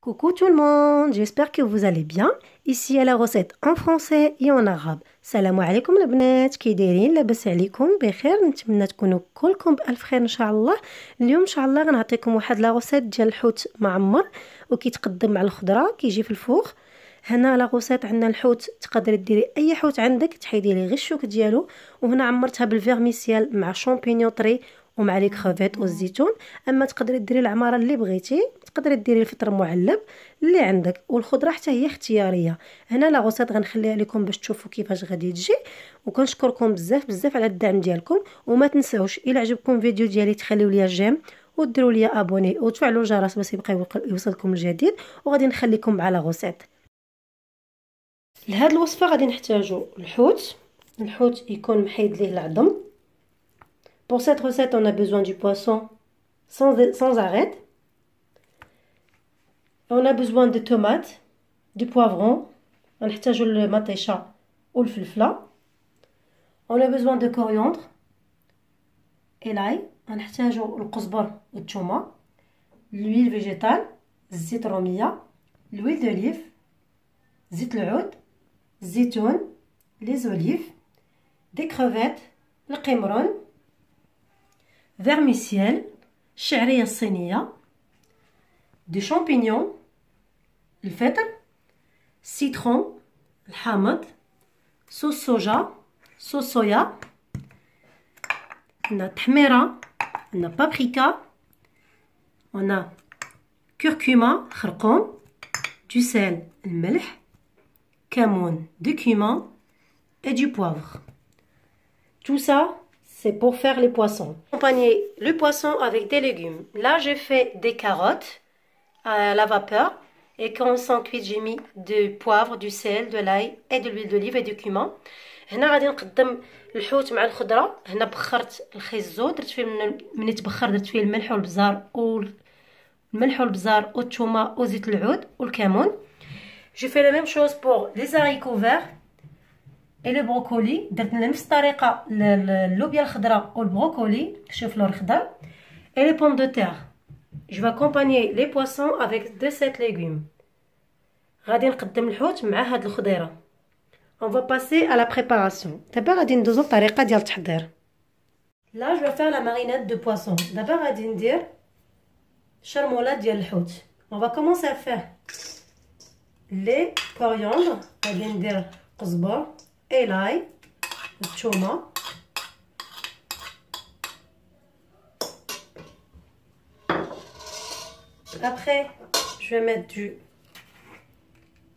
Coucou tout le monde, j'espère que vous allez bien. Ici à la recette en français et en arabe. Salam alaikum البنات كي دايرين لاباس عليكم بخير نتمنى تكونوا كلكم بألف خير ان شاء الله. اليوم ان شاء الله غنعطيكم واحد لا غوسيت ديال الحوت معمر وكيتقدم مع الخضره كيجي في الفوغ. هنا لا غوسيت عندنا الحوت تقدري ديري اي حوت عندك تحيدي ليه غير الشوك ديالو وهنا عمرتها بالفيرميسيال مع شامبينيون طري ومع لي كروفيت والزيتون. اما تقدري ديري العماره اللي بغيتي تقدري ديري الفطر معلب اللي عندك والخضره حتى هي اختياريه. هنا لا غوسيت غنخليها لكم باش تشوفوا كيفاش غادي تجي وكنشكركم بزاف بزاف على الدعم ديالكم وما تنساوش الا عجبكم الفيديو ديالي تخليو ليا جيم وديروا ليا ابوني وتفعلوا الجرس باش يبقى يوصلكم الجديد وغادي نخليكم مع لا غوسيت. لهاد الوصفه غادي نحتاجوا الحوت يكون محيد ليه العظم. Pour cette recette, on a besoin du poisson sans arête. On a besoin de tomates, du poivron. On a besoin de matécha ou le filfla. On a besoin de coriandre et l'ail. On a besoin de القزبر والثومة. L'huile végétale, الزيت الرومية, l'huile d'olive, زيت العود, الزيتون, les olives, des crevettes, القمرون, vermicelle, الشعرية الصينية, des champignons, الفطر, citron, الحامض, صوص صوجا, صوص صويا, on a تحميرة, on a paprika, on a curcuma, خرقوم, du sel, الملح, كمون, du cumin et du poivre. Tout ça, c'est pour faire les poissons. Accompagner le poisson avec des légumes. Là, j'ai fait des carottes à la vapeur. Et quand elles sont cuites, j'ai mis du poivre, du sel, de l'ail et de l'huile d'olive et du cumin. هنا غادي نقدم الحوت مع الخضره. هنا بخرت الخيزو درت فيه من يتبخر درت فيه الملح والبزار والثومه وزيت العود والكمون. J'ai fait la même chose pour les haricots verts et le brocoli. درت نفس الطريقه اللوبيا الخضراء والبروكولي الشوفلور الخضر et les pommes de terre. Je vais accompagner les poissons avec de ces légumes. غادي نقدم الحوت مع هاد الخضيره. On va passer à la préparation. دابا غادي ندوزو الطريقه ديال التحضير. Là, je vais faire la marinade de poisson. دابا غادي ندير الشرموله ديال الحوت. On va commencer à faire les coriandres. غادي ندير قزبر et l'ail, الثومه. Après, je vais mettre du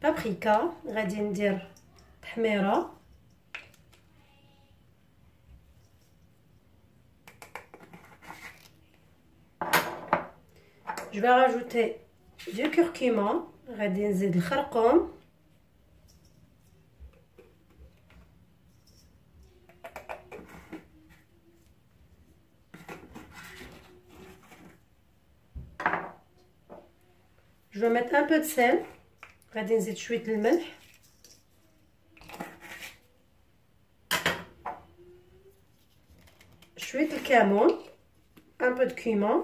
paprika. غادي ندير تحميرة. Je vais rajouter du curcuma. غادي نزيد الخرقوم. Je vais mettre un peu de sel. غادي نزيد شويه الملح. شويه الكمون. un peu de cumin.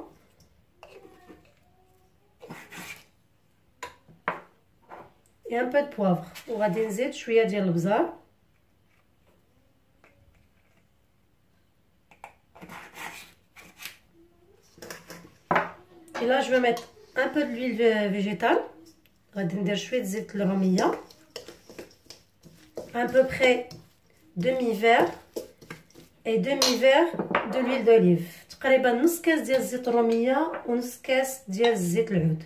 et un peu de poivre. وغادي نزيد شويه ديال البزار. et là je vais mettre un peu de l'huile végétale. غادي ندير شويه زيت الروميه. à peu près demi verre et demi verre de l'huile d'olive. تقريبا نص كاس ديال الزيت الروميه ونص كاس ديال زيت العود.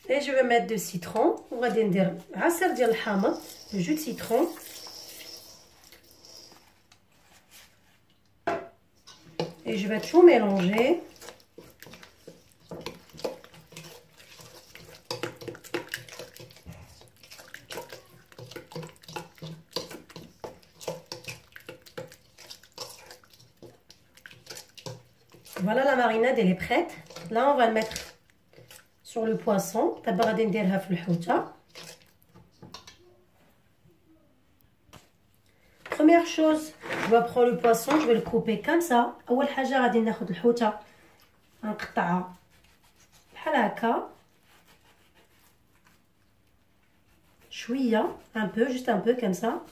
et je vais mettre de citron. وغادي ندير عصير ديال الحامض جو de citron. et je vais tout mélanger. Voilà, la marinade elle est prête. Là on va le mettre sur le poisson. دابا غادي نديرها في الحوته. première chose, je vais prendre le poisson, je vais le couper comme ça. أول حاجة غادي ناخد الحوتة نقطعها بحال هكا شوية un peu, juste un peu comme ça.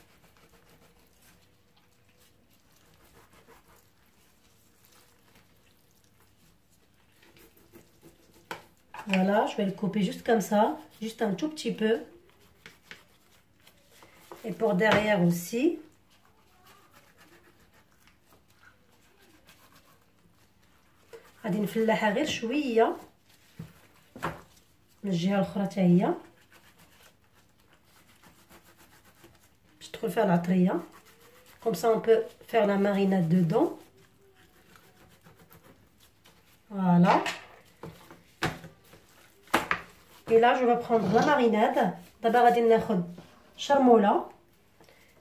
Voilà, je vais le couper juste comme ça, juste un tout petit peu. Et pour derrière aussi. غادي نفلحها غير شويه من الجهه الاخرى حتى هي باش تدخل فيها العطريه. Comme ça on peut faire la marinade dedans. Voilà. Et là je vais prendre la marinade. D'abord غادي ناخذ شرموله.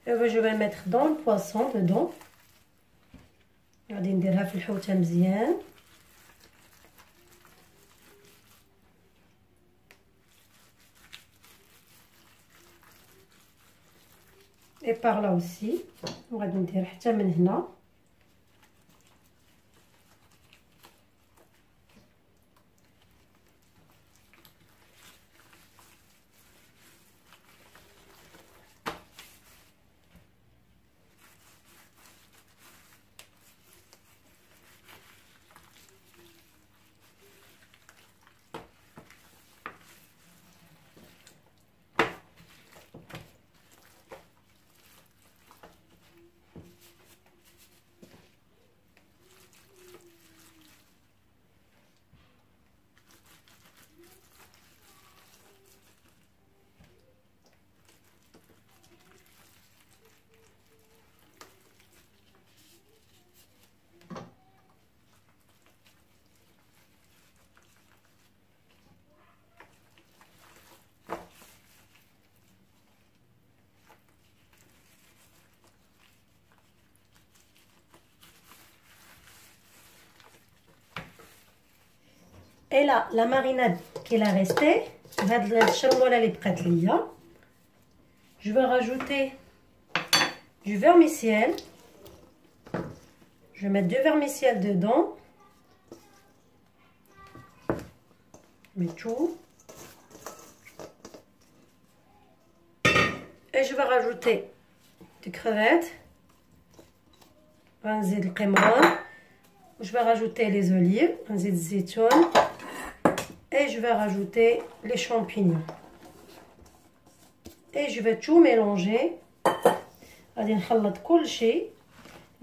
Et je vais mettre dans le poisson dedans. غادي نديرها في الحوته مزيان. Et par là aussi وغادي ندير حتى من هنا. Et là, la marinade qu'il a resté, je vais rajouter du vermicelle. Je vais mettre du vermicelle dedans. Je mets tout. Et je vais rajouter des crevettes. Je vais rajouter les olives, et je vais rajouter les champignons. Et je vais tout mélanger. غادي نخلط كل شيء،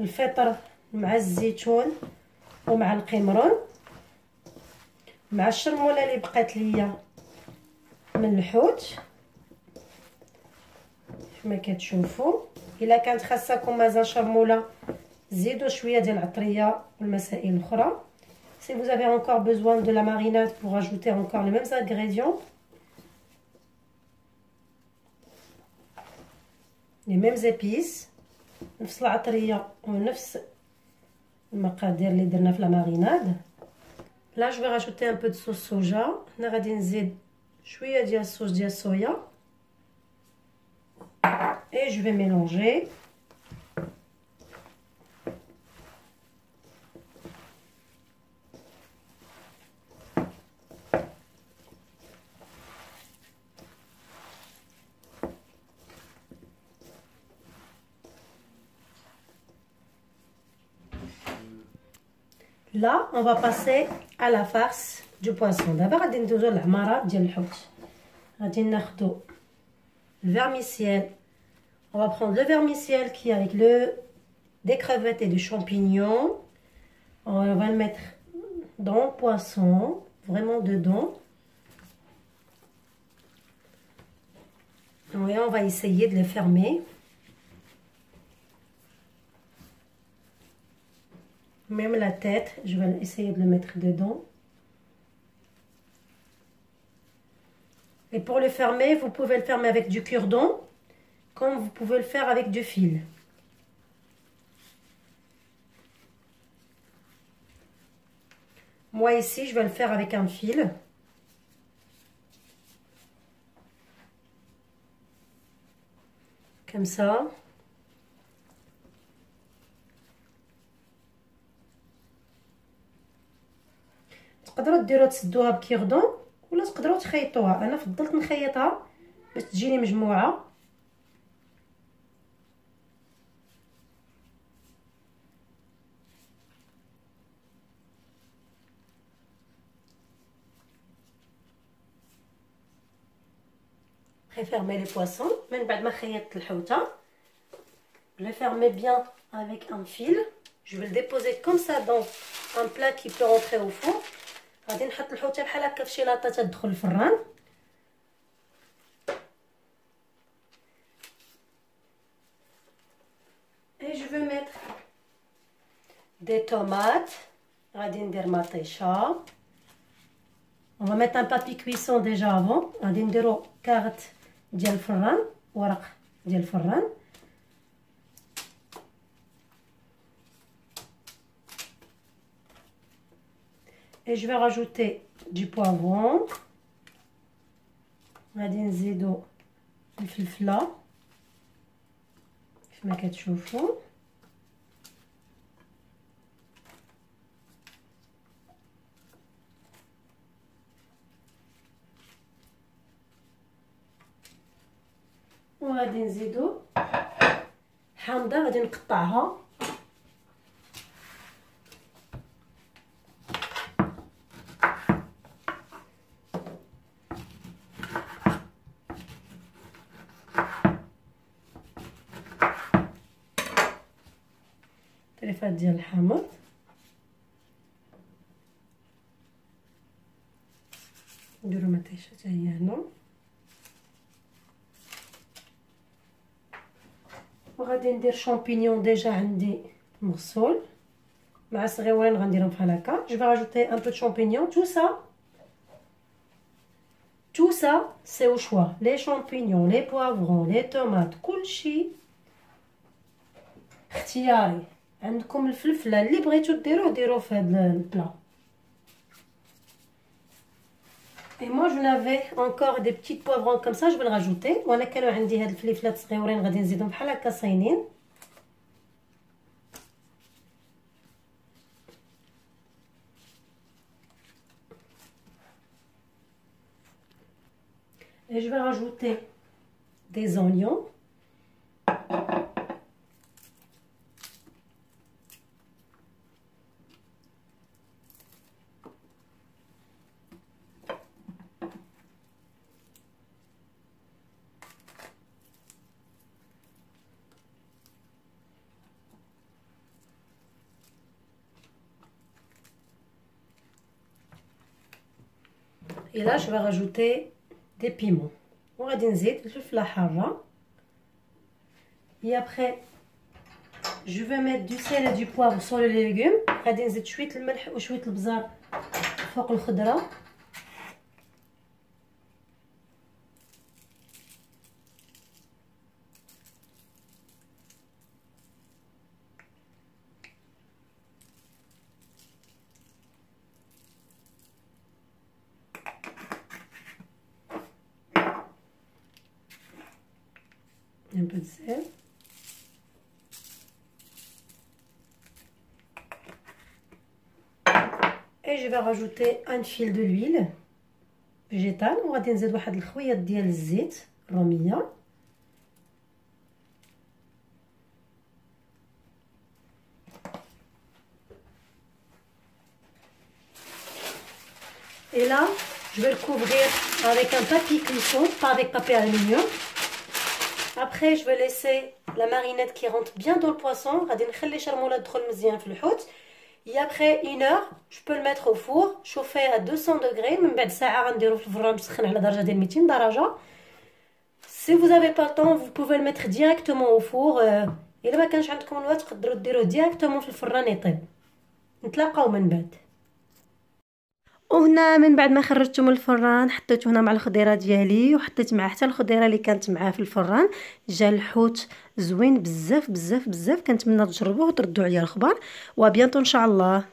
الفطر مع الزيتون ومع القمرون مع الشرموله اللي بقات ليا من الحوت كما كتشوفوا. الا كانت خاصكم مازال شرموله زيدوا شويه ديال العطريه والمسائل الاخرى. Si vous avez encore besoin de la marinade pour ajouter encore les mêmes ingrédients, les mêmes épices, نفس العطريه ونفس المقادير اللي درنا في la marinade. Là je vais rajouter un peu de sauce soja. هنا غادي نزيد شويه ديال الصوص ديال الصويا et je vais mélanger. Là, on va passer à la farce du poisson. D'abord, غادي ندوزو للعمارة ديال الحوت. غادي ناخدو الvermicelle. On va prendre le vermicelle qui est avec des crevettes et des champignons. On va le mettre dans le poisson, vraiment dedans. Et on va essayer de le fermer. Même la tête, je vais essayer de le mettre dedans. Et pour le fermer, vous pouvez le fermer avec du cure-dent, comme vous pouvez le faire avec du fil. Moi ici, je vais le faire avec un fil. Comme ça. تقدروا ديروا تسدوها بكيردون ولا تقدروا تخيطوها. انا فضلت نخيطها باش تجيني مجموعه. Fermer les poissons. من بعد ما خيطت الحوته je vais fermer bien avec un fil. Je vais le déposer comme ça dans un plat qui peut rentrer au four. غادي نحط الحوته بحال هكا في شي لاطه تدخل الفران. Et je vais mettre des tomates. غادي ندير مطيشه. On va mettre un papier cuisson déjà avant. غادي نديرو كارت ديال الفران، ورق ديال الفران. Et je vais rajouter du poivron. غادي نزيدو الفلفله كما كتشوفوا. وغادي نزيدو حامضه غادي نقطعها. طريفات ديال الحامض. نديرو مطيشه حتى هي هنا. وغادي ندير شامبينيون ديجا عندي مغسول مع صغيورين غنديرهم بحال هكا. جو في راجوتي ان بو دو شامبينيون. tout ça c'est au choix. les champignons, les poivrons, les tomates كلشي اختياري. عندكم الفلفله اللي بغيتو ديروه في هذا البلا. Et moi je n'avais encore des petits poivrons comme ça, je vais le rajouter. وانا كانوا عندي هاد الفليفلات صغيورين غادي نزيدهم بحال هكا صاينين. Et je vais rajouter des oignons. Et là je vais rajouter des piments. وغادي نزيد الفلفله حاره. Et après je vais mettre du sel et du poivre sur les légumes. غادي نزيد شويه الملح وشويه البزار فوق الخضره. Un peu de sel. Et je vais rajouter un fil de l'huile végétale. وغادي نزيد واحد الخويط ديال الزيت الروميه. Et là, je vais le couvrir avec un papier cuisson, pas avec papier aluminium. Après je vais laisser la marinade qui rentre bien dans le poisson. غادي نخلي شرموله تدخل مزيان في الحوت. Et après 1 heure je peux le mettre au four chauffer à 200 degrés. من بعد ساعه غنديرو في الفران مسخن على درجه ديال 200 درجه. Si vous avez pas le temps vous pouvez le mettre directement au four. الا ما كانش عندكم الوقت تقدروا ديروه directement في الفران يطيب. نتلاقاو من بعد. وهنا من بعد ما خرجته من الفران حطيته هنا مع الخضيره ديالي وحطيت معاه حتى الخضيره اللي كانت معاه في الفران. جا الحوت زوين بزاف بزاف بزاف. كنتمنى تجربوه وتردوا عليا الخبر. وبيانتو ان شاء الله.